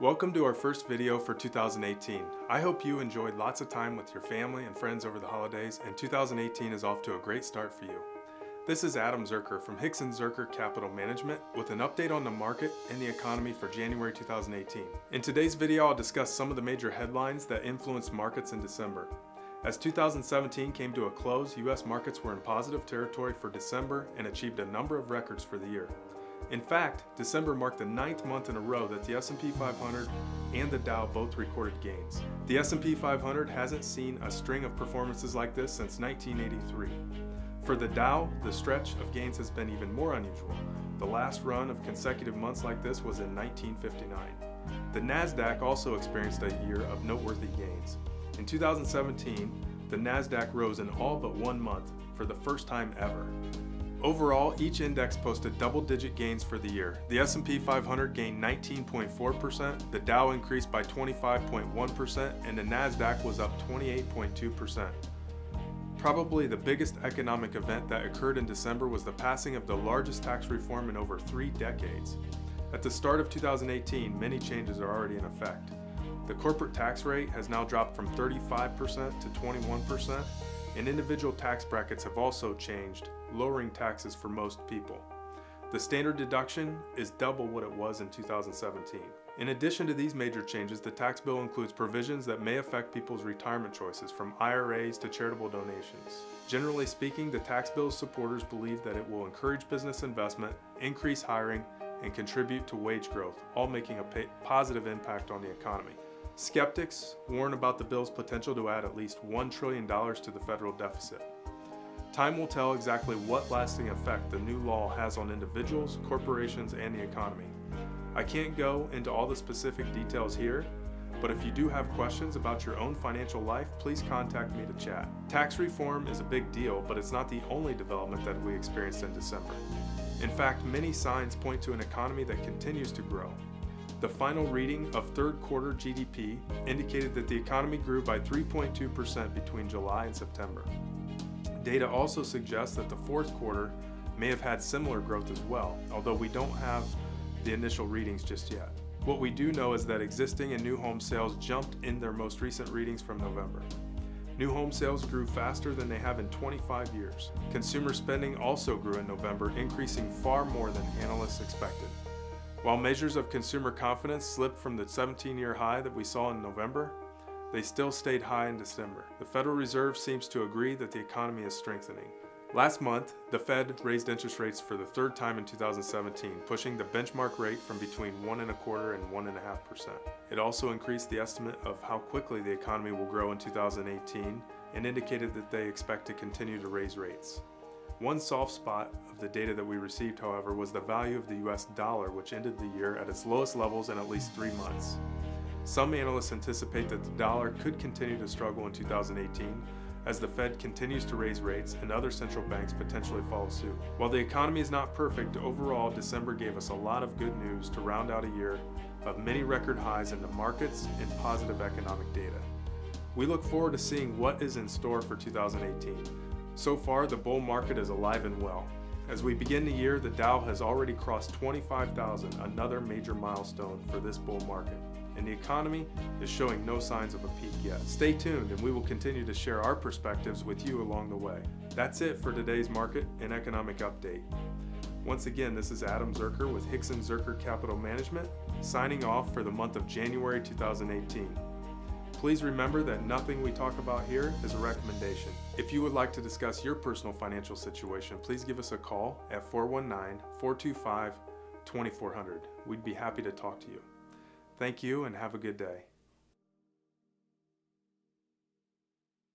Welcome to our first video for 2018. I hope you enjoyed lots of time with your family and friends over the holidays, and 2018 is off to a great start for you. This is Adam Zuercher from Hixon Zuercher Capital Management with an update on the market and the economy for January 2018. In today's video, I'll discuss some of the major headlines that influenced markets in December. As 2017 came to a close, U.S. markets were in positive territory for December and achieved a number of records for the year. In fact, December marked the 9th month in a row that the S&P 500 and the Dow both recorded gains. The S&P 500 hasn't seen a string of performances like this since 1983. For the Dow, the stretch of gains has been even more unusual. The last run of consecutive months like this was in 1959. The Nasdaq also experienced a year of noteworthy gains. In 2017, the Nasdaq rose in all but 1 month for the first time ever. Overall, each index posted double-digit gains for the year. The S&P 500 gained 19.4%, the Dow increased by 25.1%, and the Nasdaq was up 28.2%. Probably the biggest economic event that occurred in December was the passing of the largest tax reform in over 3 decades. At the start of 2018, many changes are already in effect. The corporate tax rate has now dropped from 35% to 21%, and individual tax brackets have also changed, lowering taxes for most people. The standard deduction is double what it was in 2017. In addition to these major changes, the tax bill includes provisions that may affect people's retirement choices, from IRAs to charitable donations. Generally speaking, the tax bill's supporters believe that it will encourage business investment, increase hiring, and contribute to wage growth, all making a positive impact on the economy. Skeptics warn about the bill's potential to add at least $1 trillion to the federal deficit. Time will tell exactly what lasting effect the new law has on individuals, corporations, and the economy. I can't go into all the specific details here, but if you do have questions about your own financial life, please contact me to chat. Tax reform is a big deal, but it's not the only development that we experienced in December. In fact, many signs point to an economy that continues to grow. The final reading of third quarter GDP indicated that the economy grew by 3.2% between July and September. Data also suggests that the fourth quarter may have had similar growth as well, although we don't have the initial readings just yet. What we do know is that existing and new home sales jumped in their most recent readings from November. New home sales grew faster than they have in 25 years. Consumer spending also grew in November, increasing far more than analysts expected. While measures of consumer confidence slipped from the 17-year high that we saw in November, they still stayed high in December. The Federal Reserve seems to agree that the economy is strengthening. Last month, the Fed raised interest rates for the third time in 2017, pushing the benchmark rate from between 1.25% and 1.5%. It also increased the estimate of how quickly the economy will grow in 2018 and indicated that they expect to continue to raise rates. One soft spot of the data that we received, however, was the value of the US dollar, which ended the year at its lowest levels in at least 3 months. Some analysts anticipate that the dollar could continue to struggle in 2018 as the Fed continues to raise rates and other central banks potentially follow suit. While the economy is not perfect, overall December gave us a lot of good news to round out a year of many record highs in the markets and positive economic data. We look forward to seeing what is in store for 2018. So far, the bull market is alive and well. As we begin the year, the Dow has already crossed 25,000, another major milestone for this bull market. And the economy is showing no signs of a peak yet. Stay tuned and we will continue to share our perspectives with you along the way. That's it for today's market and economic update. Once again, this is Adam Zuercher with Hixon Zuercher Capital Management, signing off for the month of January 2018. Please remember that nothing we talk about here is a recommendation. If you would like to discuss your personal financial situation, please give us a call at 419-425-2400. We'd be happy to talk to you. Thank you and have a good day.